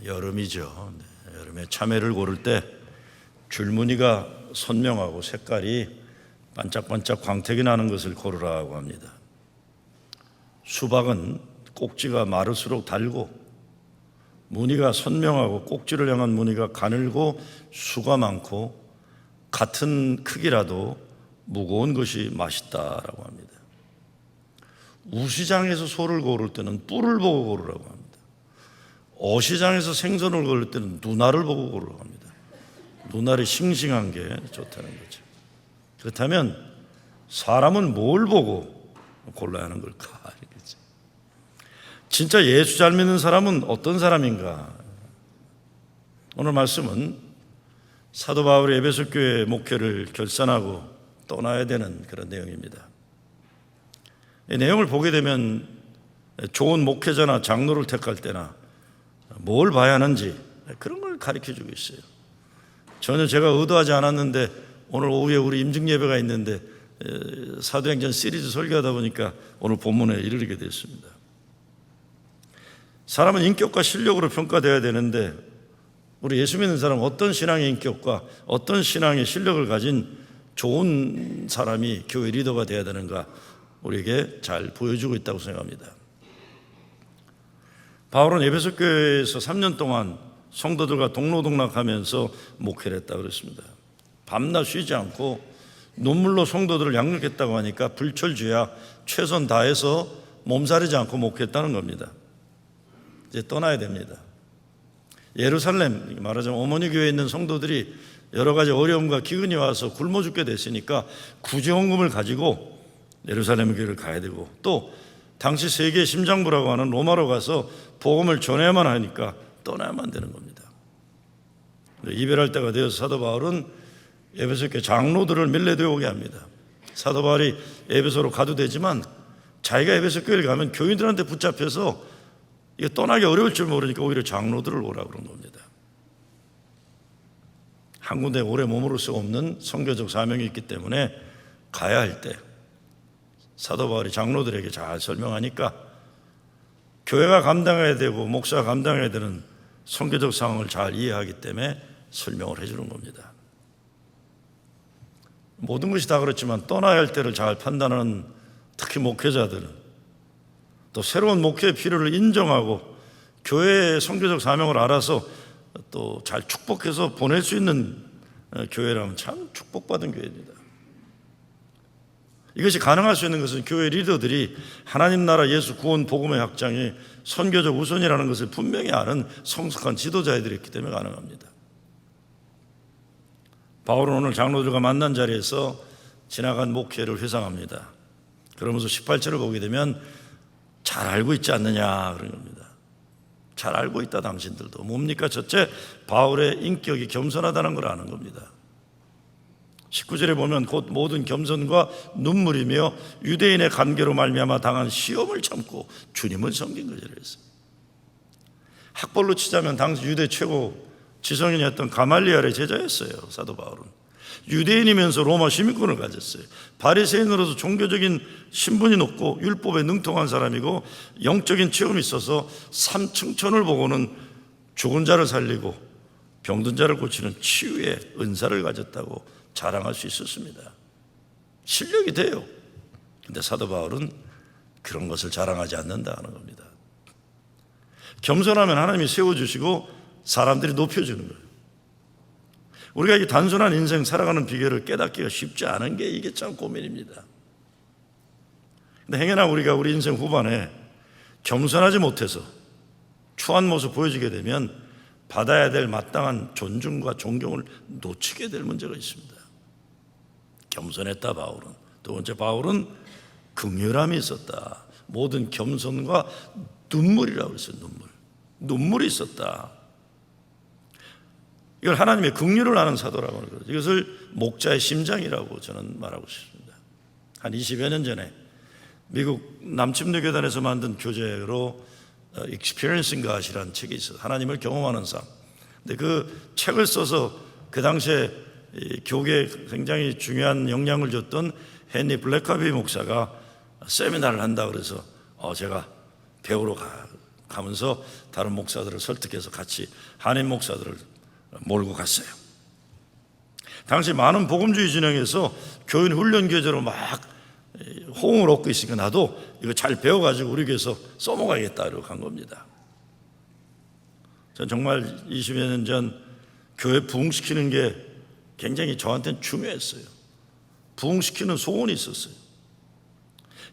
여름이죠. 여름에 참외를 고를 때 줄무늬가 선명하고 색깔이 반짝반짝 광택이 나는 것을 고르라고 합니다. 수박은 꼭지가 마를수록 달고 무늬가 선명하고 꼭지를 향한 무늬가 가늘고 수가 많고 같은 크기라도 무거운 것이 맛있다라고 합니다. 우시장에서 소를 고를 때는 뿔을 보고 고르라고 합니다. 어시장에서 생선을 고를 때는 눈알을 보고 고르라고 합니다. 눈알이 싱싱한 게 좋다는 거죠. 그렇다면 사람은 뭘 보고 골라야 하는 걸까? 진짜 예수 잘 믿는 사람은 어떤 사람인가? 오늘 말씀은 사도 바울이 에베소 교회 목회를 결산하고 떠나야 되는 그런 내용입니다. 이 내용을 보게 되면 좋은 목회자나 장로를 택할 때나 뭘 봐야 하는지 그런 걸 가르쳐주고 있어요. 전혀 제가 의도하지 않았는데 오늘 오후에 우리 임증 예배가 있는데 사도행전 시리즈 설교하다 보니까 오늘 본문에 이르게 됐습니다. 사람은 인격과 실력으로 평가되어야 되는데 우리 예수 믿는 사람은 어떤 신앙의 인격과 어떤 신앙의 실력을 가진 좋은 사람이 교회 리더가 되어야 되는가 우리에게 잘 보여주고 있다고 생각합니다. 바울은 에베소 교회에서 3년 동안 성도들과 동로동락하면서 목회를 했다고 그랬습니다. 밤낮 쉬지 않고 눈물로 성도들을 양육했다고 하니까 불철주야 최선 다해서 몸살이지 않고 목회했다는 겁니다. 이제 떠나야 됩니다. 예루살렘, 말하자면 어머니 교회에 있는 성도들이 여러 가지 어려움과 기근이 와서 굶어 죽게 됐으니까 구제원금을 가지고 예루살렘 교회를 가야 되고 또 당시 세계 심장부라고 하는 로마로 가서 복음을 전해야만 하니까 떠나야만 되는 겁니다. 이별할 때가 되어서 사도 바울은 에베소 교회 장로들을 밀레되어 오게 합니다. 사도 바울이 에베소로 가도 되지만 자기가 에베소 교회를 가면 교인들한테 붙잡혀서 이거 떠나기 어려울 줄 모르니까 오히려 장로들을 오라고 그런 겁니다. 한 군데 오래 머무를 수 없는 선교적 사명이 있기 때문에 가야 할 때 사도 바울이 장로들에게 잘 설명하니까 교회가 감당해야 되고 목사가 감당해야 되는 선교적 상황을 잘 이해하기 때문에 설명을 해주는 겁니다. 모든 것이 다 그렇지만 떠나야 할 때를 잘 판단하는 특히 목회자들은 또 새로운 목회의 필요를 인정하고 교회의 선교적 사명을 알아서 또 잘 축복해서 보낼 수 있는 교회라면 참 축복받은 교회입니다. 이것이 가능할 수 있는 것은 교회 리더들이 하나님 나라 예수 구원 복음의 확장이 선교적 우선이라는 것을 분명히 아는 성숙한 지도자들이 있기 때문에 가능합니다. 바울은 오늘 장로들과 만난 자리에서 지나간 목회를 회상합니다. 그러면서 18절을 보게 되면 잘 알고 있지 않느냐 그런 겁니다. 잘 알고 있다 당신들도. 뭡니까? 첫째, 바울의 인격이 겸손하다는 걸 아는 겁니다. 19절에 보면 곧 모든 겸손과 눈물이며 유대인의 관계로 말미암아 당한 시험을 참고 주님을 섬긴 거죠. 그래서 학벌로 치자면 당시 유대 최고 지성인이었던 가말리엘의 제자였어요. 사도 바울은 유대인이면서 로마 시민권을 가졌어요. 바리새인으로서 종교적인 신분이 높고 율법에 능통한 사람이고 영적인 체험이 있어서 삼층천을 보고는 죽은 자를 살리고 병든 자를 고치는 치유의 은사를 가졌다고 자랑할 수 있었습니다. 실력이 돼요. 근데 사도 바울은 그런 것을 자랑하지 않는다는 겁니다. 겸손하면 하나님이 세워주시고 사람들이 높여주는 거예요. 우리가 이 단순한 인생 살아가는 비결을 깨닫기가 쉽지 않은 게 이게 참 고민입니다. 근데 행여나 우리가 우리 인생 후반에 겸손하지 못해서 추한 모습 보여지게 되면 받아야 될 마땅한 존중과 존경을 놓치게 될 문제가 있습니다. 겸손했다 바울은. 두 번째, 바울은 긍휼함이 있었다. 모든 겸손과 눈물이라고 했어요. 눈물이 있었다. 이걸 하나님의 긍휼을 아는 사도라고 하는 거죠. 이것을 목자의 심장이라고 저는 말하고 싶습니다. 한 20여 년 전에 미국 남침대교단에서 만든 교재로 Experiencing God이라는 책이 있어요. 하나님을 경험하는 삶. 근데 그 책을 써서 그 당시에 교계에 굉장히 중요한 영향을 줬던 헨리 블랙카비 목사가 세미나를 한다 그래서 제가 배우러 가면서 다른 목사들을 설득해서 같이 한인 목사들을 몰고 갔어요. 당시 많은 복음주의 진영에서 교인 훈련 교재로 막 호응을 얻고 있으니까 나도 이거 잘 배워가지고 우리 교회에서 써먹어야겠다 이러고 간 겁니다. 전 정말 20여 년 전 교회 부흥시키는 게 굉장히 저한테는 중요했어요. 부흥시키는 소원이 있었어요.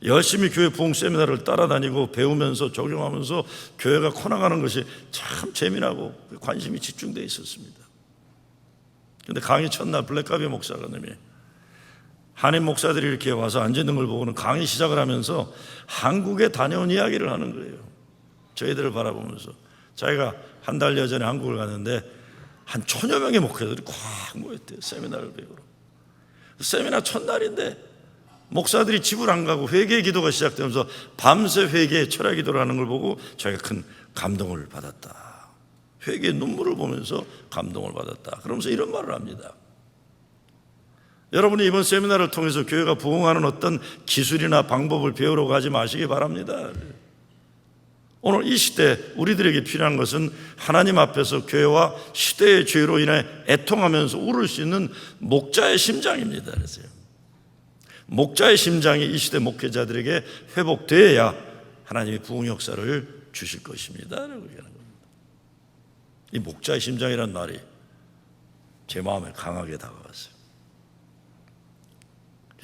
열심히 교회 부흥 세미나를 따라다니고 배우면서 적용하면서 교회가 커나가는 것이 참 재미나고 관심이 집중되어 있었습니다. 그런데 강의 첫날 블랙가비 목사님이 한인 목사들이 이렇게 와서 앉아있는 걸 보고는 강의 시작을 하면서 한국에 다녀온 이야기를 하는 거예요. 저희들을 바라보면서. 자기가 한 달여 전에 한국을 갔는데 한 1000여 명의 목회자들이 꽉 모였대요. 세미나를 배우러. 세미나 첫날인데 목사들이 집을 안 가고 회개 기도가 시작되면서 밤새 회개 철야 기도를 하는 걸 보고 자기가 큰 감동을 받았다. 회개의 눈물을 보면서 감동을 받았다. 그러면서 이런 말을 합니다. 여러분이 이번 세미나를 통해서 교회가 부흥하는 어떤 기술이나 방법을 배우러 가지 마시기 바랍니다. 오늘 이 시대 우리들에게 필요한 것은 하나님 앞에서 교회와 시대의 죄로 인해 애통하면서 울을 수 있는 목자의 심장입니다. 그래서요. 목자의 심장이 이 시대 목회자들에게 회복되어야 하나님이 부흥 역사를 주실 것입니다. 라고 얘기하는 겁니다. 이 목자의 심장이라는 말이 제 마음에 강하게 다가왔어요.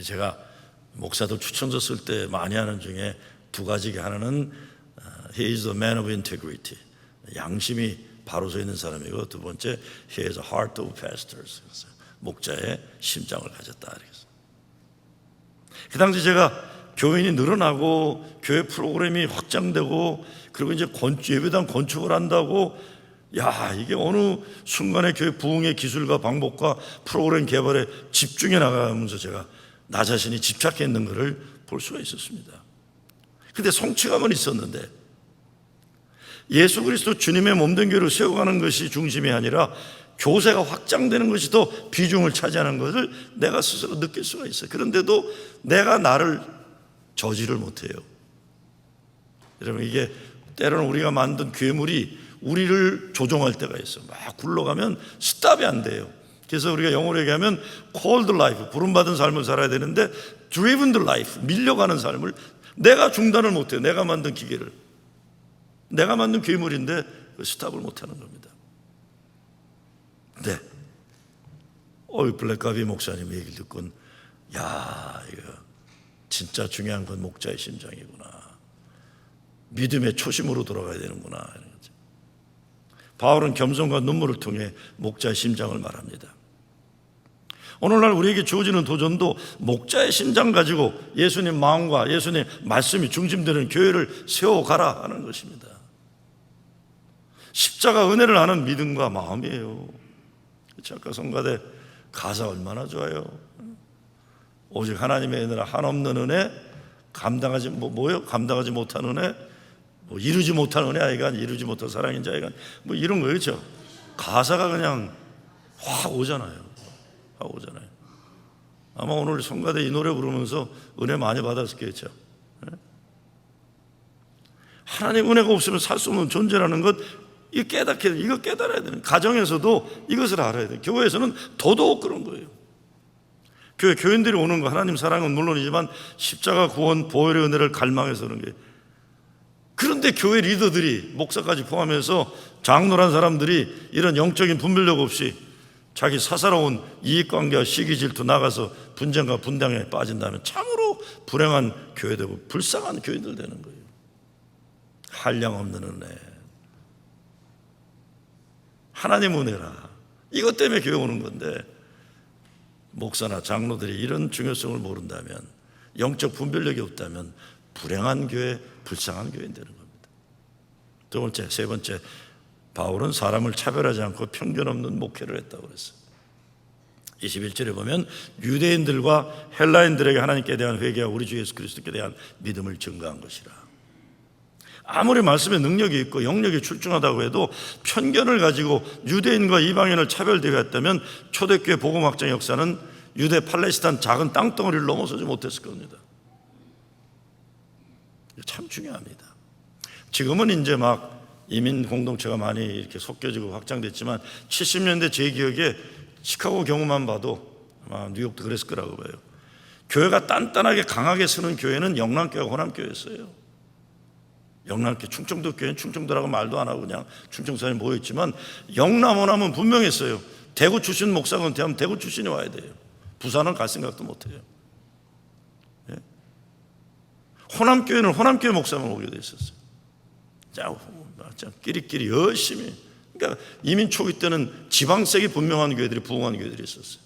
제가 목사들 추천서 쓸 때 많이 하는 중에 두 가지가 하나는 He is the man of integrity. 양심이 바로 서 있는 사람이고 두 번째 He has a heart of pastors. 목자의 심장을 가졌다. 그 당시 제가 교인이 늘어나고 교회 프로그램이 확장되고 그리고 이제 예배당 건축을 한다고 야 이게 어느 순간에 교회 부흥의 기술과 방법과 프로그램 개발에 집중해 나가면서 제가 나 자신이 집착해 있는 것을 볼 수가 있었습니다. 그런데 성취감은 있었는데 예수 그리스도 주님의 몸된 교회를 세워가는 것이 중심이 아니라 교세가 확장되는 것이 더 비중을 차지하는 것을 내가 스스로 느낄 수가 있어요. 그런데도 내가 나를 저지를 못해요. 여러분 이게 때로는 우리가 만든 괴물이 우리를 조종할 때가 있어요. 막 굴러가면 스탑이 안 돼요. 그래서 우리가 영어로 얘기하면 called life, 부름받은 삶을 살아야 되는데 driven life, 밀려가는 삶을 내가 중단을 못해요. 내가 만든 기계를. 내가 만든 괴물인데 스탑을 못하는 겁니다. 네. 블랙가비 목사님 얘기를 듣고는 야 이거 진짜 중요한 건 목자의 심장이구나. 믿음의 초심으로 돌아가야 되는구나. 바울은 겸손과 눈물을 통해 목자의 심장을 말합니다. 오늘날 우리에게 주어지는 도전도 목자의 심장 가지고 예수님 마음과 예수님 말씀이 중심되는 교회를 세워가라 하는 것입니다. 십자가 은혜를 아는 믿음과 마음이에요. 아까 성가대 가사 얼마나 좋아요. 오직 하나님의 은혜라 한없는 은혜 감당하지 감당하지 못한 은혜 이루지 못한 은혜 아이가 이루지 못한 사랑인 자이가 이런 거였죠. 가사가 그냥 확 오잖아요. 확 오잖아요. 아마 오늘 성가대 이 노래 부르면서 은혜 많이 받았겠죠. 하나님 은혜가 없으면 살 수 없는 존재라는 것 이거 깨달아야 되는 가정에서도 이것을 알아야 돼요. 교회에서는 더더욱 그런 거예요. 교인들이 오는 거 하나님 사랑은 물론이지만 십자가 구원 보혈의 은혜를 갈망해서 그런 게 그런데 교회 리더들이 목사까지 포함해서 장로란 사람들이 이런 영적인 분별력 없이 자기 사사로운 이익관계와 시기 질투 나가서 분쟁과 분당에 빠진다면 참으로 불행한 교회 되고 불쌍한 교인들 되는 거예요. 한량없는 은혜 하나님 은혜라 이것 때문에 교회 오는 건데 목사나 장로들이 이런 중요성을 모른다면 영적 분별력이 없다면 불행한 교회, 불쌍한 교인 되는 겁니다. 두 번째, 세 번째 바울은 사람을 차별하지 않고 편견 없는 목회를 했다고 그랬어요. 21절에 보면 유대인들과 헬라인들에게 하나님께 대한 회개와 우리 주 예수 그리스도께 대한 믿음을 증거한 것이라. 아무리 말씀에 능력이 있고 영역이 출중하다고 해도 편견을 가지고 유대인과 이방인을 차별대우했다면 초대교회 복음 확장 역사는 유대 팔레스타인 작은 땅덩어리를 넘어서지 못했을 겁니다. 참 중요합니다. 지금은 이제 막 이민 공동체가 많이 이렇게 섞여지고 확장됐지만 70년대 제 기억에 시카고 경우만 봐도 아마 뉴욕도 그랬을 거라고 봐요. 교회가 단단하게 강하게 서는 교회는 영남교회가 호남교회였어요. 영남교회, 충청도 교회는 충청도라고 말도 안 하고 그냥 충청 사람이 모여있지만 영남 호남은 분명했어요. 대구 출신 목사가 은퇴하면 대구 출신이 와야 돼요. 부산은 갈 생각도 못해요. 예? 호남교회는 호남교회 목사만 오게 돼 있었어요. 자, 끼리끼리 열심히. 그러니까 이민 초기 때는 지방색이 분명한 교회들이 부흥한 교회들이 있었어요.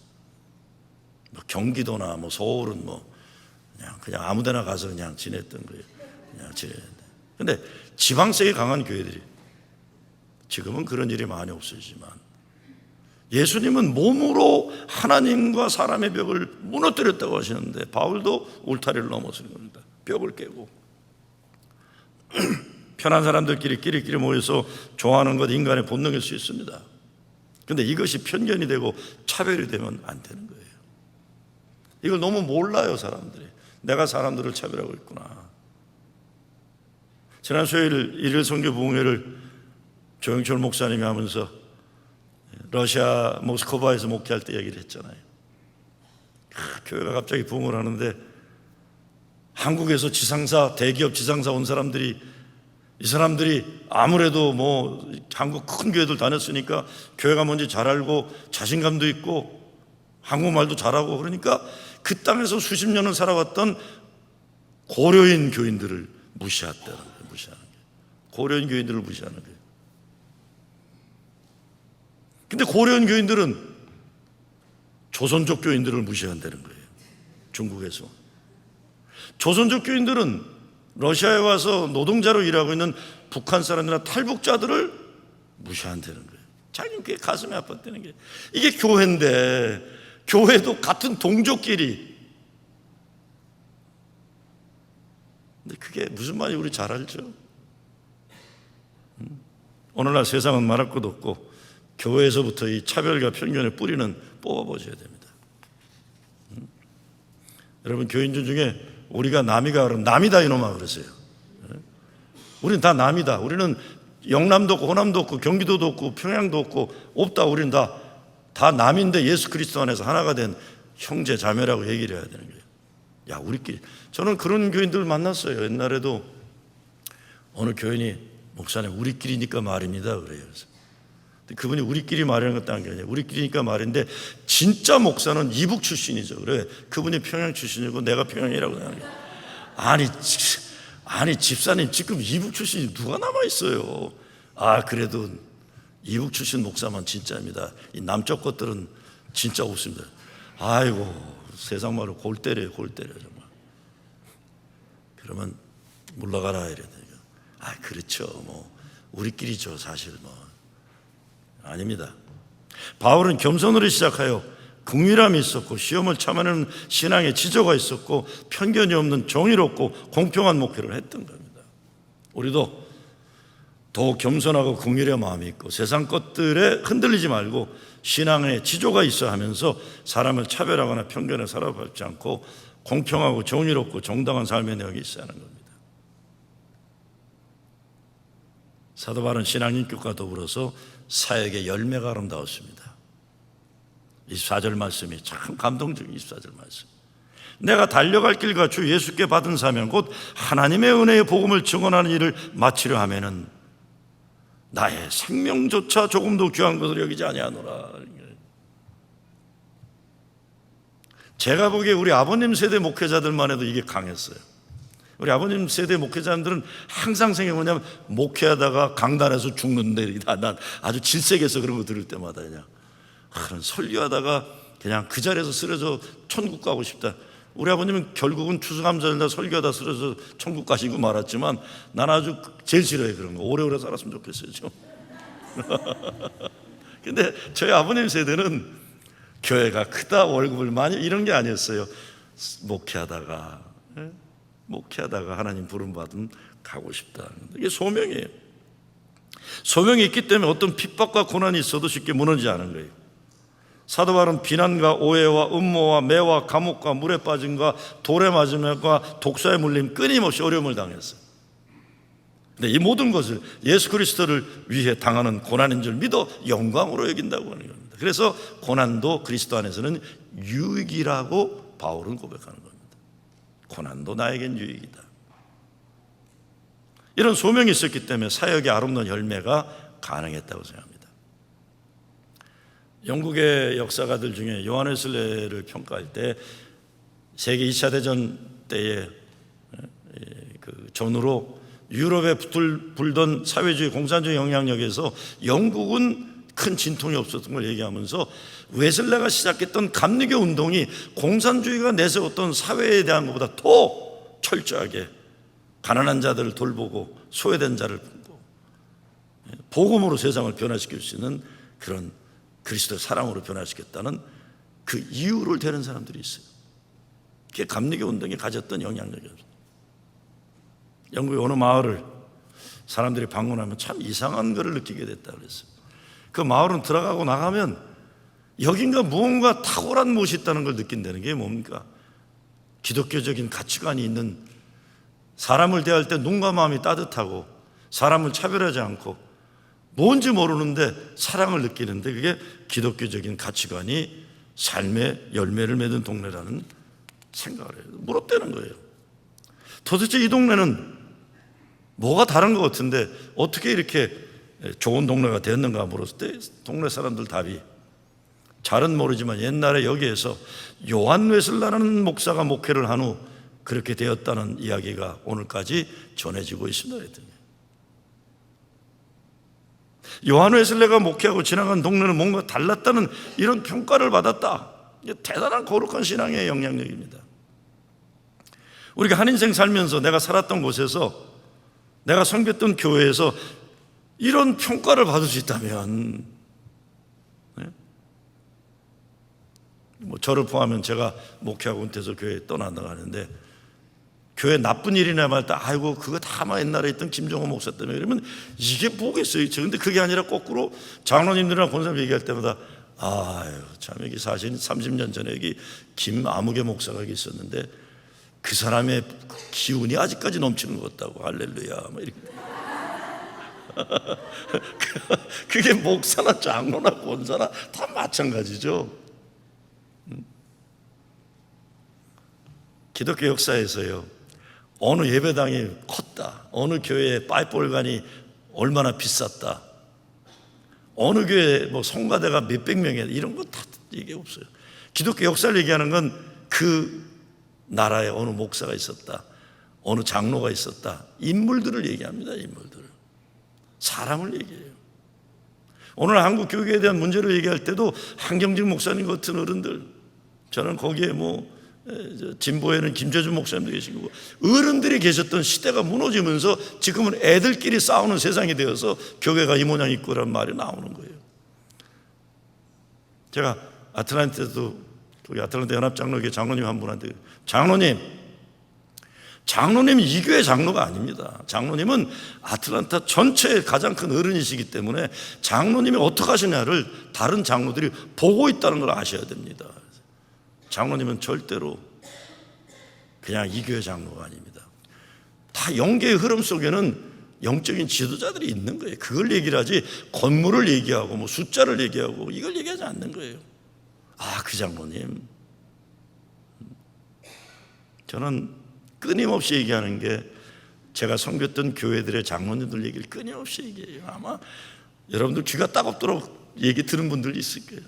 뭐 경기도나 뭐 서울은 뭐 그냥 아무데나 가서 그냥 지냈던 거예요. 그냥 지냈는데. 근데 지방색이 강한 교회들이, 지금은 그런 일이 많이 없어지지만 예수님은 몸으로 하나님과 사람의 벽을 무너뜨렸다고 하시는데 바울도 울타리를 넘어서는 겁니다. 벽을 깨고. 편한 사람들끼리 끼리끼리 모여서 좋아하는 것 인간의 본능일 수 있습니다. 그런데 이것이 편견이 되고 차별이 되면 안 되는 거예요. 이걸 너무 몰라요, 사람들이. 내가 사람들을 차별하고 있구나. 지난 수요일 일일 선교 부흥회를 조영철 목사님이 하면서 러시아 모스크바에서 목회할 때 얘기를 했잖아요. 교회가 갑자기 부흥을 하는데 한국에서 지상사, 대기업 지상사 온 사람들이, 이 사람들이 아무래도 뭐 한국 큰 교회들 다녔으니까 교회가 뭔지 잘 알고 자신감도 있고 한국말도 잘하고, 그러니까 그 땅에서 수십 년을 살아왔던 고려인 교인들을 무시했다는 거예요. 무시하는 거예요. 고려인 교인들을 무시하는 거예요. 근데 고려인 교인들은 조선족 교인들을 무시한다는 거예요. 중국에서. 조선족 교인들은 러시아에 와서 노동자로 일하고 있는 북한 사람이나 탈북자들을 무시한다는 거예요. 자기는 그게 가슴이 아팠다는 게, 이게 교회인데, 교회도 같은 동족끼리. 근데 그게 무슨 말인지 우리 잘 알죠. 오늘날 세상은 말할 것도 없고 교회에서부터 이 차별과 편견의 뿌리는 뽑아보셔야 됩니다. 여러분, 교인들 중에 우리가 남이가 그러면 남이다 이놈아 그러세요. 우리는 다 남이다. 우리는 영남도 없고 호남도 없고 경기도도 없고 평양도 없고 없다. 우리는 다 남인데 예수 그리스도 안에서 하나가 된 형제 자매라고 얘기를 해야 되는 거예요. 야, 우리끼리. 저는 그런 교인들 만났어요. 옛날에도 어느 교인이 목사님 우리끼리니까 말입니다 그래요. 그래서 그분이 우리끼리 말하는 것도 아니에요. 우리끼리니까 말인데 진짜 목사는 이북 출신이죠. 그래, 그분이 평양 출신이고 내가 평양이라고 하는 거예요. 아니 집사님 지금 이북 출신이 누가 남아 있어요? 아, 그래도 이북 출신 목사만 진짜입니다. 이 남쪽 것들은 진짜 없습니다. 아이고, 세상 말로 골 때려요, 정말. 그러면 물러가라 이래요. 아, 그렇죠. 뭐 우리끼리죠, 사실 뭐. 아닙니다. 바울은 겸손으로 시작하여 긍휼함이 있었고 시험을 참아내는 신앙의 지조가 있었고 편견이 없는 정의롭고 공평한 목회를 했던 겁니다. 우리도 더 겸손하고 긍휼의 마음이 있고 세상 것들에 흔들리지 말고 신앙의 지조가 있어 하면서 사람을 차별하거나 편견에 사로잡지 않고 공평하고 정의롭고 정당한 삶의 내용이 있어야 하는 겁니다. 사도 바울은 신앙 인격과 더불어서 사역의 열매가 아름다웠습니다. 24절 말씀이 참 감동적인 24절 말씀. 내가 달려갈 길과 주 예수께 받은 사명 곧 하나님의 은혜의 복음을 증언하는 일을 마치려 하면은 나의 생명조차 조금도 귀한 것을 여기지 아니하노라. 제가 보기에 우리 아버님 세대 목회자들만 해도 이게 강했어요. 우리 아버님 세대 목회자들은 항상 생각이 뭐냐면 목회하다가 강단에서 죽는데, 난 아주 질색해서 그런 거 들을 때마다 그냥 설교하다가 그냥 그 자리에서 쓰러져 천국 가고 싶다. 우리 아버님은 결국은 추수감사절날 설교하다 쓰러져 천국 가시고 말았지만 난 아주 제일 싫어요, 그런 거. 오래오래 살았으면 좋겠어요 좀. 근데 저희 아버님 세대는 교회가 크다, 월급을 많이, 이런 게 아니었어요. 목회하다가 하나님 부름받은 가고 싶다. 이게 소명이에요. 소명이 있기 때문에 어떤 핍박과 고난이 있어도 쉽게 무너지지 않은 거예요. 사도 바울은 비난과 오해와 음모와 매와 감옥과 물에 빠짐과 돌에 맞음과 독사에 물림 끊임없이 어려움을 당했어요. 근데 이 모든 것을 예수 그리스도를 위해 당하는 고난인 줄 믿어 영광으로 여긴다고 하는 겁니다. 그래서 고난도 그리스도 안에서는 유익이라고 바울은 고백하는 겁니다. 고난도 나에겐 유익이다. 이런 소명이 있었기 때문에 사역의 아름다운 열매가 가능했다고 생각합니다. 영국의 역사가들 중에 요한 웨슬레를 평가할 때 세계 2차 대전 때의 그 전후로 유럽에 불던 사회주의 공산주의 영향력에서 영국은 큰 진통이 없었던 걸 얘기하면서 웨슬레가 시작했던 감리교 운동이 공산주의가 내세웠던 사회에 대한 것보다 더 철저하게 가난한 자들을 돌보고 소외된 자를 품고 복음으로 세상을 변화시킬 수 있는 그런 그리스도의 사랑으로 변화시켰다는 그 이유를 대는 사람들이 있어요. 그게 감리교 운동이 가졌던 영향력이었어요. 영국의 어느 마을을 사람들이 방문하면 참 이상한 것을 느끼게 됐다 그랬어요. 그 마을은 들어가고 나가면 여긴가 무언가 탁월한 무엇이 있다는 걸 느낀다는 게 뭡니까? 기독교적인 가치관이 있는, 사람을 대할 때 눈과 마음이 따뜻하고 사람을 차별하지 않고 뭔지 모르는데 사랑을 느끼는데, 그게 기독교적인 가치관이 삶의 열매를 맺은 동네라는 생각을 해요. 물었다는 거예요. 도대체 이 동네는 뭐가 다른 것 같은데 어떻게 이렇게 좋은 동네가 되었는가 물었을 때 동네 사람들 답이, 잘은 모르지만 옛날에 여기에서 요한 웨슬레라는 목사가 목회를 한 후 그렇게 되었다는 이야기가 오늘까지 전해지고 있습니다. 요한 웨슬레가 목회하고 지나간 동네는 뭔가 달랐다는 이런 평가를 받았다. 이게 대단한 거룩한 신앙의 영향력입니다. 우리가 한 인생 살면서 내가 살았던 곳에서, 내가 섬겼던 교회에서 이런 평가를 받을 수 있다면, 뭐 저를 포함하면 제가 목회하고 은퇴해서 교회에 떠나가는데 교회 나쁜 일이나 말 때 아이고 그거 다 옛날에 있던 김종호 목사 때문에, 그러면 이게 뭐겠어요. 그런데 그게 아니라 거꾸로 장로님들이나 권사님 얘기할 때마다 아유 참 여기 사실 30년 전에 여기 김아무개 목사가 여기 있었는데 그 사람의 기운이 아직까지 넘치는 것 같다고, 할렐루야 뭐 이렇게. 그게 목사나 장로나 권사나 다 마찬가지죠. 기독교 역사에서요, 어느 예배당이 컸다, 어느 교회의 파이프올간이 얼마나 비쌌다, 어느 교회 뭐 성가대가 몇백 명이다, 이런 거 다 얘기 없어요. 기독교 역사를 얘기하는 건 그 나라에 어느 목사가 있었다, 어느 장로가 있었다, 인물들을 얘기합니다. 인물들을, 사람을 얘기해요. 오늘 한국 교육에 대한 문제를 얘기할 때도 한경직 목사님 같은 어른들, 저는 거기에 뭐 진보에는 김재준 목사님도 계시고 어른들이 계셨던 시대가 무너지면서 지금은 애들끼리 싸우는 세상이 되어서 교회가 이 모양 있고란 말이 나오는 거예요. 제가 아틀란타에도 거기 아틀란타 연합장로교회 장로님 한 분한테, 장로님 이 교회 장로가 아닙니다. 장로님은 아틀란타 전체의 가장 큰 어른이시기 때문에 장로님이 어떻게 하시냐를 다른 장로들이 보고 있다는 걸 아셔야 됩니다. 장로님은 절대로 그냥 이 교회 장로가 아닙니다. 다 영계의 흐름 속에는 영적인 지도자들이 있는 거예요. 그걸 얘기를 하지 건물을 얘기하고 뭐 숫자를 얘기하고 이걸 얘기하지 않는 거예요. 아, 그 장로님. 저는 끊임없이 얘기하는 게 제가 섬겼던 교회들의 장로님들 얘기를 끊임없이 얘기해요. 아마 여러분들 귀가 따갑도록 얘기 들은 분들이 있을 거예요.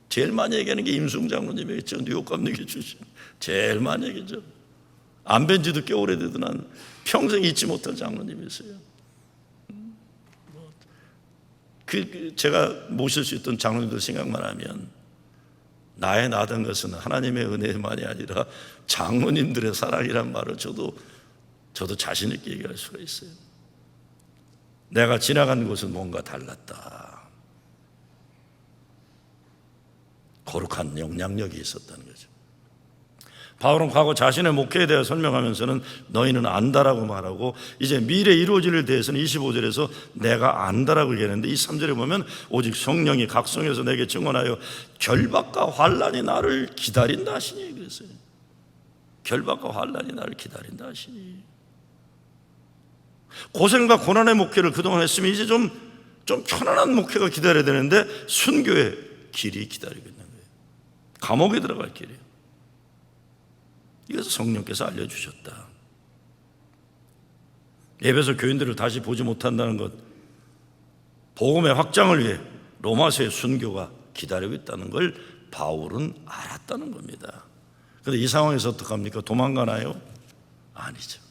제일 많이 얘기하는 게 임승 장로님이겠죠. 뉴욕 감리교 출신. 제일 많이 얘기죠. 안 뵌 지도 꽤 오래되도 난 평생 잊지 못할 장로님이었어요. 제가 모실 수 있던 장로님들 생각만 하면 나의 나던 것은 하나님의 은혜만이 아니라 장로님들의 사랑이란 말을 저도 자신 있게 얘기할 수가 있어요. 내가 지나간 곳은 뭔가 달랐다. 거룩한 영향력이 있었다는 거죠. 바울은 과거 자신의 목회에 대해 설명하면서는 너희는 안다라고 말하고, 이제 미래 이루어질 일에 대해서는 25절에서 내가 안다라고 얘기하는데, 이 3절에 보면 오직 성령이 각성해서 내게 증언하여 결박과 환난이 나를 기다린다 하시니 그랬어요. 결박과 환난이 나를 기다린다 하시니. 고생과 고난의 목회를 그동안 했으면 이제 좀 편안한 목회가 기다려야 되는데 순교의 길이 기다리고 있는 거예요. 감옥에 들어갈 길이에요. 이것을 성령께서 알려주셨다. 에베소 교인들을 다시 보지 못한다는 것, 복음의 확장을 위해 로마서의 순교가 기다리고 있다는 걸 바울은 알았다는 겁니다. 그런데 이 상황에서 어떡합니까? 도망가나요? 아니죠.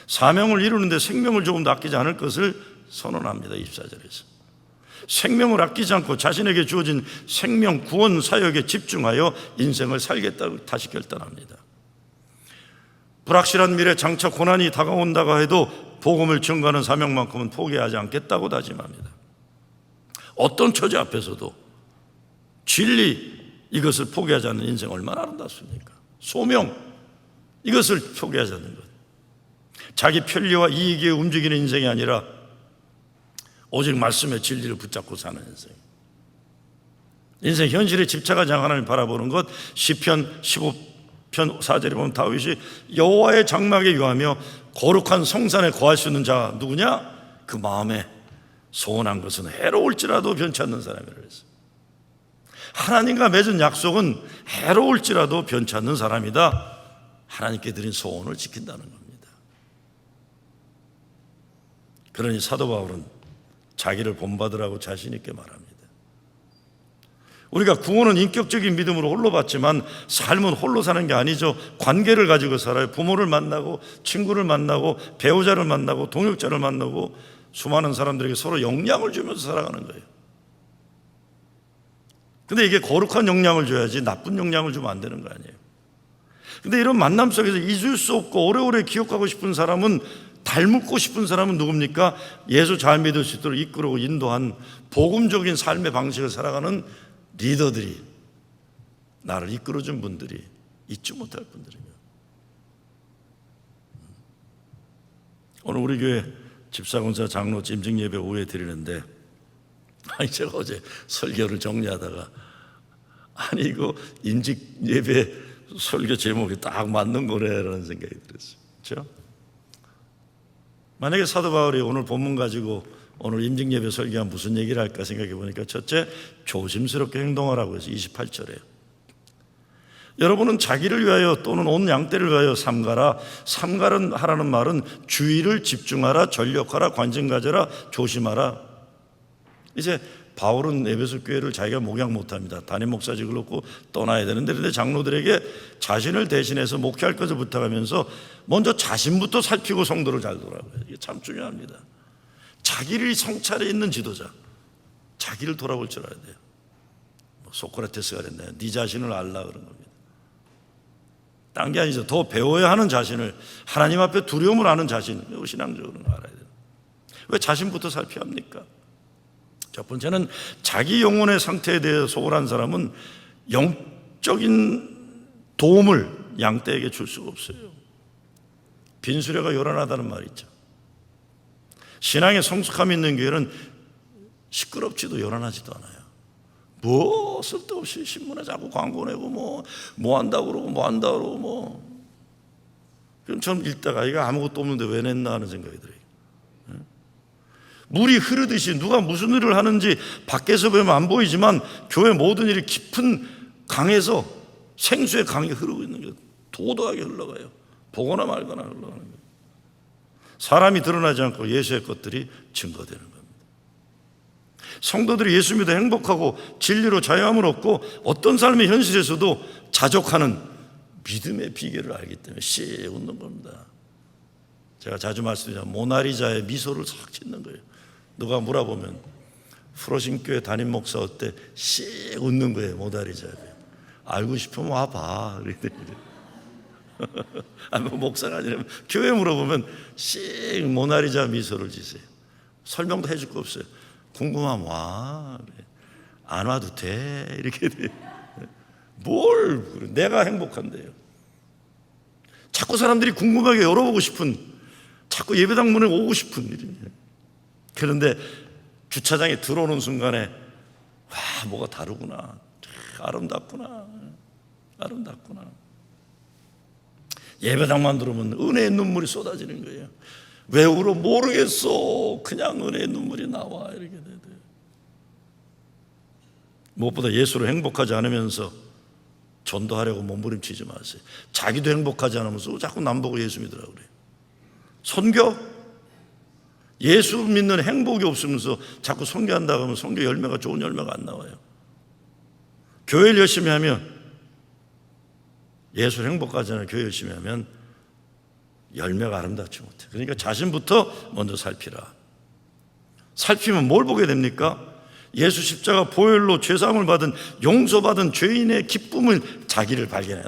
사명을 이루는데 생명을 조금도 아끼지 않을 것을 선언합니다. 24절에서 생명을 아끼지 않고 자신에게 주어진 생명 구원 사역에 집중하여 인생을 살겠다고 다시 결단합니다. 불확실한 미래 장차 고난이 다가온다고 해도 복음을 전가하는 사명만큼은 포기하지 않겠다고 다짐합니다. 어떤 처지 앞에서도 진리, 이것을 포기하지 않는 인생 얼마나 아름답습니까? 소명, 이것을 포기하지 않는 것. 자기 편리와 이익에 움직이는 인생이 아니라 오직 말씀의 진리를 붙잡고 사는 인생. 인생 현실에 집착하지 않고 하나님을 바라보는 것. 시편 15편 4절에 보면 다윗이 여호와의 장막에 유하며 거룩한 성산에 거할 수 있는 자가 누구냐? 그 마음에 소원한 것은 해로울지라도 변치 않는 사람이라고 했어요. 하나님과 맺은 약속은 해로울지라도 변치 않는 사람이다. 하나님께 드린 소원을 지킨다는 겁니다. 그러니 사도 바울은 자기를 본받으라고 자신 있게 말합니다. 우리가 구원은 인격적인 믿음으로 홀로 받지만 삶은 홀로 사는 게 아니죠. 관계를 가지고 살아요. 부모를 만나고 친구를 만나고 배우자를 만나고 동역자를 만나고 수많은 사람들에게 서로 영향을 주면서 살아가는 거예요. 근데 이게 거룩한 영향을 줘야지 나쁜 영향을 주면 안 되는 거 아니에요. 근데 이런 만남 속에서 잊을 수 없고 오래오래 기억하고 싶은 사람은, 닮고 싶은 사람은 누굽니까? 예수 잘 믿을 수 있도록 이끌고 인도한 복음적인 삶의 방식을 살아가는 리더들이, 나를 이끌어준 분들이, 잊지 못할 분들이에요. 오늘 우리 교회 집사공사 장로 찜증 예배 오후에 드리는데, 제가 어제 설교를 정리하다가 이거 임직 예배 설교 제목이 딱 맞는 거래라는 생각이 들었어요. 그렇죠? 만약에 사도 바울이 오늘 본문 가지고 오늘 임직 예배 설교한 무슨 얘기를 할까 생각해 보니까, 첫째, 조심스럽게 행동하라고 해서 28절에요. 여러분은 자기를 위하여 또는 온 양떼를 위하여 삼가라. 삼가라는 말은 주의를 집중하라, 전력하라, 관심 가져라, 조심하라. 이제 바울은 에베소 교회를 자기가 목양 못합니다. 담임 목사직을 놓고 떠나야 되는데, 그런데 장로들에게 자신을 대신해서 목회할 것을 부탁하면서 먼저 자신부터 살피고 성도를 잘 돌아가요. 이게 참 중요합니다. 자기를 성찰에 있는 지도자, 자기를 돌아볼 줄 알아야 돼요. 소크라테스가 그랬나요? 네 자신을 알라 그런 겁니다. 딴 게 아니죠. 더 배워야 하는 자신을, 하나님 앞에 두려움을 아는 자신, 신앙적으로 알아야 돼요. 왜 자신부터 살펴야 합니까? 첫 번째는 자기 영혼의 상태에 대해 소홀한 사람은 영적인 도움을 양떼에게 줄 수가 없어요. 빈수레가 요란하다는 말이 있죠. 신앙에 성숙함이 있는 교회는 시끄럽지도 요란하지도 않아요. 뭐 쓸데없이 신문에 자꾸 광고 내고 뭐 한다고 그러고 그럼 전 읽다가 이거 아무것도 없는데 왜 냈나 하는 생각이 들어요. 물이 흐르듯이 누가 무슨 일을 하는지 밖에서 보면 안 보이지만 교회 모든 일이 깊은 강에서 생수의 강이 흐르고 있는 게 도도하게 흘러가요. 보거나 말거나 흘러가는 거예요. 사람이 드러나지 않고 예수의 것들이 증거되는 겁니다. 성도들이 예수 믿어 행복하고 진리로 자유함을 얻고 어떤 삶의 현실에서도 자족하는 믿음의 비결을 알기 때문에 씩 웃는 겁니다. 제가 자주 말씀드리지만 모나리자의 미소를 싹 짓는 거예요. 누가 물어보면 프로신교회 담임 목사 어때? 씩 웃는 거예요. 모나리자에. 알고 싶으면 와봐. 목사가 아니라 교회 물어보면 씩 모나리자 미소를 지세요. 설명도 해줄 거 없어요. 궁금하면 와. 안 와도 돼. 이렇게 돼요. 뭘 내가 행복한데요. 자꾸 사람들이 궁금하게 열어보고 싶은, 자꾸 예배당 문에 오고 싶은 일이에요. 그런데 주차장에 들어오는 순간에 와, 뭐가 다르구나. 아름답구나. 예배당만 들어오면 은혜의 눈물이 쏟아지는 거예요. 왜 울어? 모르겠어. 그냥 은혜의 눈물이 나와. 이렇게 돼요. 무엇보다 예수로 행복하지 않으면서 전도하려고 몸부림치지 마세요. 자기도 행복하지 않으면서 자꾸 남 보고 예수 믿으라고 그래요. 선교? 예수 믿는 행복이 없으면서 자꾸 선교한다고 하면 선교 열매가 좋은 열매가 안 나와요. 교회를 열심히 하면, 예수 행복하지 않아 교회 열심히 하면 열매가 아름답지 못해. 그러니까 자신부터 먼저 살피라. 살피면 뭘 보게 됩니까? 예수 십자가 보혈로 죄사함을 받은, 용서받은 죄인의 기쁨을, 자기를 발견해.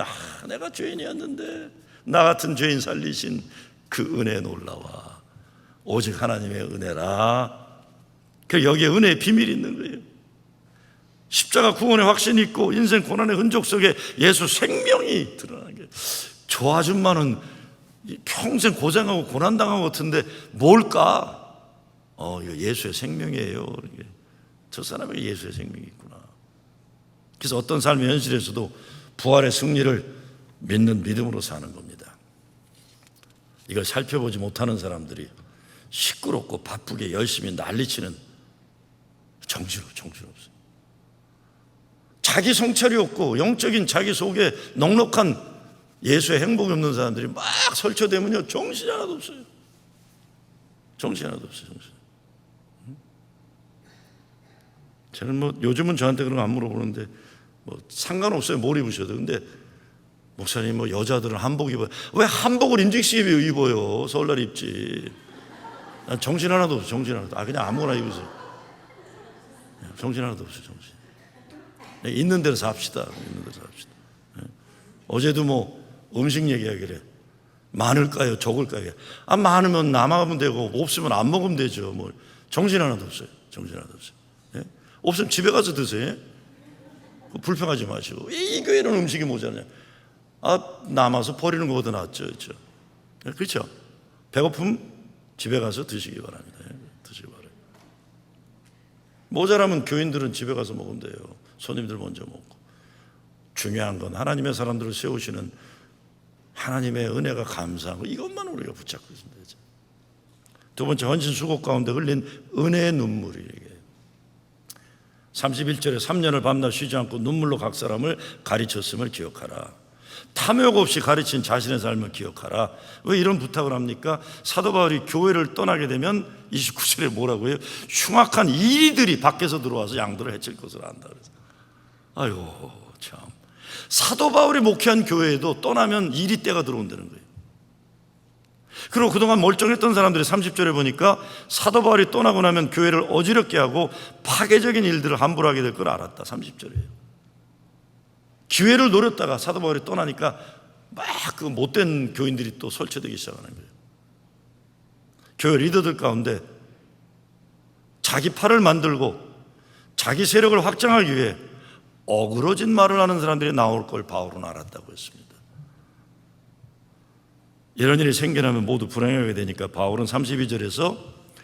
내가 죄인이었는데 나 같은 죄인 살리신 그 은혜에 놀라워. 오직 하나님의 은혜라. 여기에 은혜의 비밀이 있는 거예요. 십자가 구원의 확신이 있고 인생 고난의 흔적 속에 예수 생명이 드러나는 거예요. 저 아줌마는 평생 고생하고 고난당한 것 같은데 뭘까? 이거 예수의 생명이에요. 저 사람에게 예수의 생명이 있구나. 그래서 어떤 삶의 현실에서도 부활의 승리를 믿는 믿음으로 사는 겁니다. 이걸 살펴보지 못하는 사람들이 시끄럽고 바쁘게 열심히 난리치는, 정신없어요. 자기 성찰이 없고 영적인 자기 속에 넉넉한 예수의 행복이 없는 사람들이 막 설쳐대면요, 정신이 하나도 없어요. 정신. 저는 요즘은 저한테 그런 거 안 물어보는데 상관없어요. 뭘 입으셔도. 근데 목사님 여자들은 한복 입어요. 왜 한복을 인직시 입어요? 설날 입지. 난 정신 하나도 없어. 그냥 아무거나 입으세요. 정신 하나도 없어요. 있는 대로 삽시다. 어제도 음식 얘기하길래 많을까요? 적을까요? 많으면 남아가면 되고 없으면 안 먹으면 되죠. 정신 하나도 없어요. 예? 없으면 집에 가서 드세요. 불평하지 마시고. 이 교회는 음식이 모자라냐? 남아서 버리는 것보다 낫죠. 그렇죠? 배고픔 집에 가서 드시기 바랍니다. 모자라면 교인들은 집에 가서 먹으면 돼요. 손님들 먼저 먹고. 중요한 건 하나님의 사람들을 세우시는 하나님의 은혜가 감사한 거, 이것만 우리가 붙잡고 있으면 되죠. 두 번째, 헌신 수고 가운데 흘린 은혜의 눈물이. 31절에 3년을 밤낮 쉬지 않고 눈물로 각 사람을 가르쳤음을 기억하라. 탐욕 없이 가르친 자신의 삶을 기억하라. 왜 이런 부탁을 합니까? 사도 바울이 교회를 떠나게 되면 29절에 뭐라고 해요? 흉악한 이리들이 밖에서 들어와서 양들을 해칠 것을 안다. 그래서 아이고 참, 사도 바울이 목회한 교회에도 떠나면 이리떼가 들어온다는 거예요. 그리고 그동안 멀쩡했던 사람들이 30절에 보니까 사도 바울이 떠나고 나면 교회를 어지럽게 하고 파괴적인 일들을 함부로 하게 될 걸 알았다. 30절이에요. 기회를 노렸다가 사도 바울이 떠나니까 막 그 못된 교인들이 또 설치되기 시작하는 거예요. 교회 리더들 가운데 자기 팔을 만들고 자기 세력을 확장하기 위해 어그러진 말을 하는 사람들이 나올 걸 바울은 알았다고 했습니다. 이런 일이 생겨나면 모두 불행하게 되니까 바울은 32절에서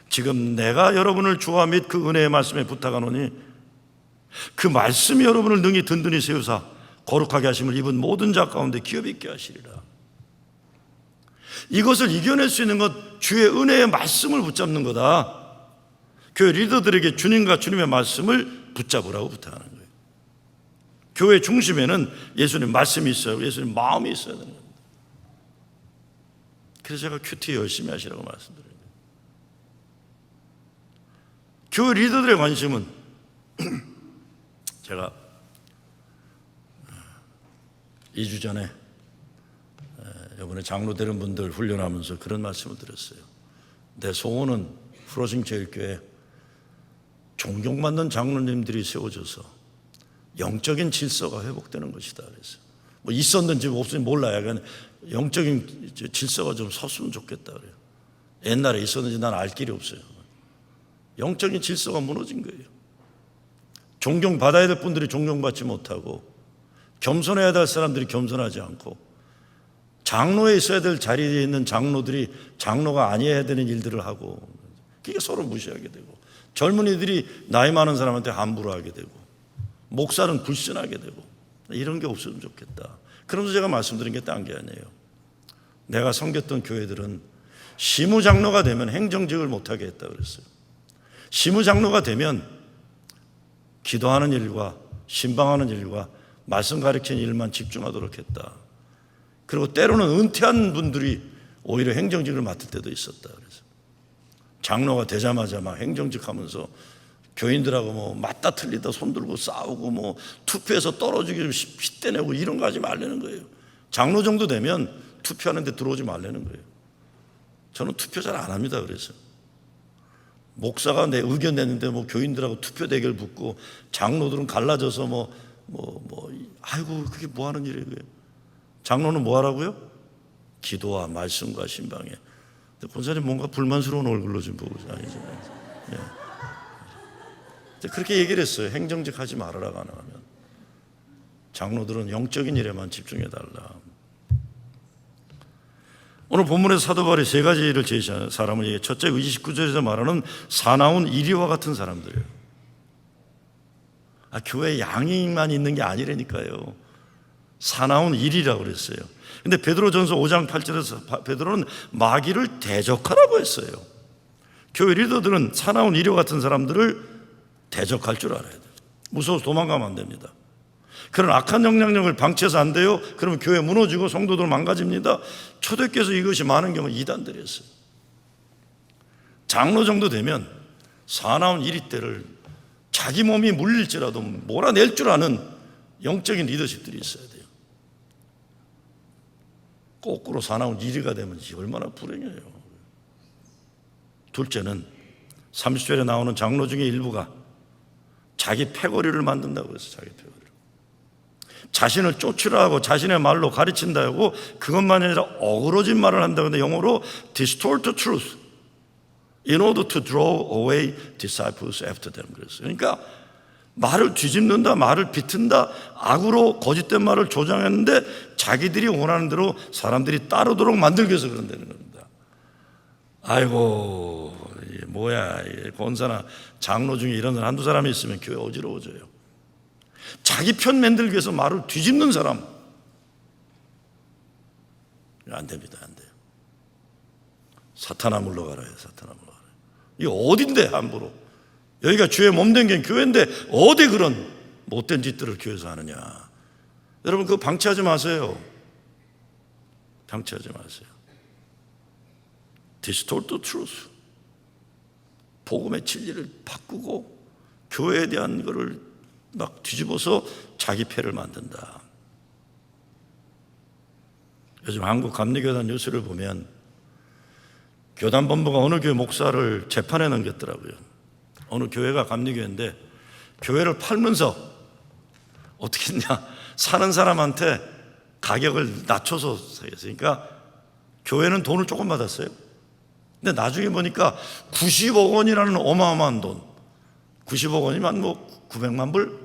지금 내가 여러분을 주와 및 그 은혜의 말씀에 부탁하노니 그 말씀이 여러분을 능히 든든히 세우사 거룩하게 하심을 입은 모든 자 가운데 기업 있게 하시리라. 이것을 이겨낼 수 있는 것, 주의 은혜의 말씀을 붙잡는 거다. 교회 리더들에게 주님과 주님의 말씀을 붙잡으라고 부탁하는 거예요. 교회 중심에는 예수님 말씀이 있어요. 예수님 마음이 있어야 되는 겁니다. 그래서 제가 큐티 열심히 하시라고 말씀드려요. 교회 리더들의 관심은 제가 2주 전에 이번에 장로 되는 분들 훈련하면서 그런 말씀을 드렸어요. 내 소원은 프로징 제일교회 존경받는 장로님들이 세워져서 영적인 질서가 회복되는 것이다. 그래서 있었는지 없었는지 몰라요. 그냥 영적인 질서가 좀 섰으면 좋겠다 그래요. 옛날에 있었는지 난 알 길이 없어요. 영적인 질서가 무너진 거예요. 존경받아야 될 분들이 존경받지 못하고 겸손해야 될 사람들이 겸손하지 않고 장로에 있어야 될 자리에 있는 장로들이 장로가 아니어야 되는 일들을 하고, 그게 서로 무시하게 되고 젊은이들이 나이 많은 사람한테 함부로 하게 되고 목사는 불신하게 되고, 이런 게 없으면 좋겠다. 그러면서 제가 말씀드린 게 딴 게 아니에요. 내가 섬겼던 교회들은 시무장로가 되면 행정직을 못하게 했다 그랬어요. 시무장로가 되면 기도하는 일과 신방하는 일과 말씀 가르치는 일만 집중하도록 했다. 그리고 때로는 은퇴한 분들이 오히려 행정직을 맡을 때도 있었다 그래서 장로가 되자마자 막 행정직 하면서 교인들하고 뭐 맞다 틀리다 손들고 싸우고 뭐 투표해서 떨어지기 핏대내고 이런 거 하지 말라는 거예요. 장로 정도 되면 투표하는데 들어오지 말라는 거예요. 저는 투표 잘 안 합니다. 그래서 목사가 내 의견 내는데 뭐 교인들하고 투표 대결 붙고 장로들은 갈라져서 아이고 그게 뭐 하는 일이에요. 장로는 뭐 하라고요? 기도와 말씀과 신방에. 권사님 뭔가 불만스러운 얼굴로 좀 보고 아니죠. 그렇게 얘기를 했어요. 행정직 하지 말아라 가능하면. 장로들은 영적인 일에만 집중해달라. 오늘 본문에서 사도 바울이 세 가지를 제시하는 사람을 얘기해. 첫째 29절에서 말하는 사나운 이리와 같은 사람들이에요. 교회 양이만 있는 게 아니라니까요. 사나운 일이라고 그랬어요. 근데 베드로전서 5장 8절에서 베드로는 마귀를 대적하라고 했어요. 교회 리더들은 사나운 이리와 같은 사람들을 대적할 줄 알아야 돼요. 무서워서 도망가면 안 됩니다. 그런 악한 영향력을 방치해서 안 돼요. 그러면 교회 무너지고 성도들 망가집니다. 초대교회에서 이것이 많은 경우 이단들이었어요. 장로 정도 되면 사나운 이리떼를 자기 몸이 물릴지라도 몰아낼 줄 아는 영적인 리더십들이 있어야 돼요. 거꾸로 사나운 이리가 되면 얼마나 불행해요. 둘째는 30절에 나오는 장로 중에 일부가 자기 패거리를 만든다고 해서 자기 패거리. 자신을 쫓으라 하고 자신의 말로 가르친다고 그것만이 아니라 어그러진 말을 한다고 하는데 영어로 distort the truth in order to draw away disciples after them 그랬어요. 그러니까 말을 뒤집는다, 말을 비튼다, 악으로 거짓된 말을 조장했는데 자기들이 원하는 대로 사람들이 따르도록 만들기 위해서 그런다는 겁니다. 아이고 뭐야, 권사나 장로 중에 이런 사람 한두 사람이 있으면 교회 어지러워져요. 자기 편 만들기 위해서 말을 뒤집는 사람 안 됩니다. 안 돼요. 사탄아 물러가라. 사탄아 물러가라. 이거 어딘데 함부로. 여기가 주의 몸된 게 교회인데 어디 그런 못된 짓들을 교회에서 하느냐. 여러분 그거 방치하지 마세요. 방치하지 마세요. Distort the truth. 복음의 진리를 바꾸고 교회에 대한 거를 막 뒤집어서 자기 패를 만든다. 요즘 한국 감리교단 뉴스를 보면 교단본부가 어느 교회 목사를 재판에 넘겼더라고요. 어느 교회가 감리교회인데 교회를 팔면서 어떻게 했냐, 사는 사람한테 가격을 낮춰서 사겠어요. 그러니까 교회는 돈을 조금 받았어요. 근데 나중에 보니까 90억 원이라는 어마어마한 돈, 90억 원이면 뭐 900만 불?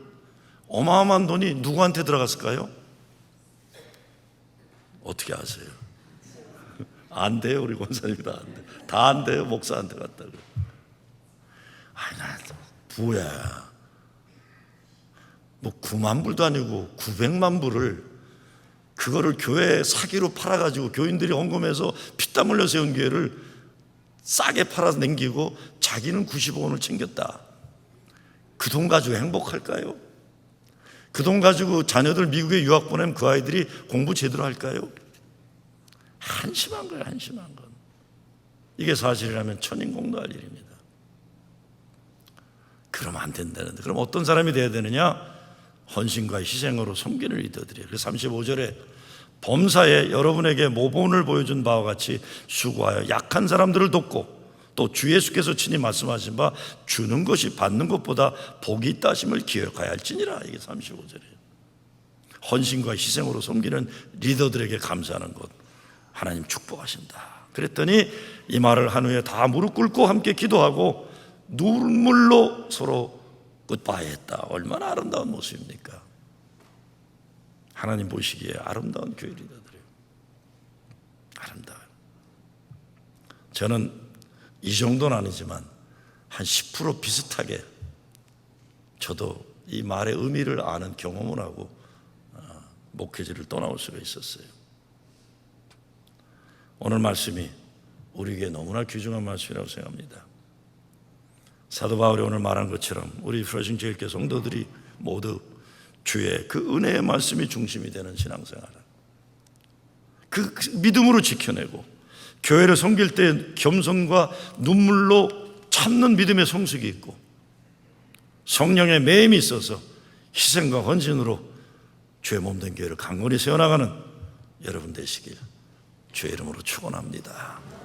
어마어마한 돈이 누구한테 들어갔을까요? 어떻게 아세요? 안 돼요. 우리 권사님도 안 돼. 다 안 돼요. 목사한테 갔다고. 나 뭐야. 뭐 9만 불도 아니고 900만 불을 그거를 교회 사기로 팔아가지고 교인들이 헌금해서 피땀 흘려 세운 교회를 싸게 팔아서 남기고 자기는 90억 원을 챙겼다. 그 돈 가지고 행복할까요? 그 돈 가지고 자녀들 미국에 유학 보내면 그 아이들이 공부 제대로 할까요? 한심한 거예요. 한심한 건. 이게 사실이라면 천인공노할 일입니다. 그러면 안 된다는데. 그럼 어떤 사람이 돼야 되느냐? 헌신과 희생으로 섬기는 리더들이에요. 그래서 35절에 범사에 여러분에게 모본을 보여준 바와 같이 수고하여 약한 사람들을 돕고 또 주 예수께서 친히 말씀하신 바 주는 것이 받는 것보다 복이 있다 하심을 기억하여야 할지니라. 이게 35절이에요. 헌신과 희생으로 섬기는 리더들에게 감사하는 것 하나님 축복하신다. 그랬더니 이 말을 한 후에 다 무릎 꿇고 함께 기도하고 눈물로 서로 굿바이 했다. 얼마나 아름다운 모습입니까? 하나님 보시기에 아름다운 교회 리더들이에요. 아름다워요. 저는 이 정도는 아니지만 한 10% 비슷하게 저도 이 말의 의미를 아는 경험을 하고 목회지를 떠나올 수가 있었어요. 오늘 말씀이 우리에게 너무나 귀중한 말씀이라고 생각합니다. 사도 바울이 오늘 말한 것처럼 우리 프로싱 제일교회 성도들이 모두 주의 그 은혜의 말씀이 중심이 되는 신앙생활을 그 믿음으로 지켜내고 교회를 섬길 때 겸손과 눈물로 참는 믿음의 성숙이 있고 성령의 매임이 있어서 희생과 헌신으로 주의 몸된 교회를 강건히 세워나가는 여러분 되시길 주의 이름으로 축원합니다.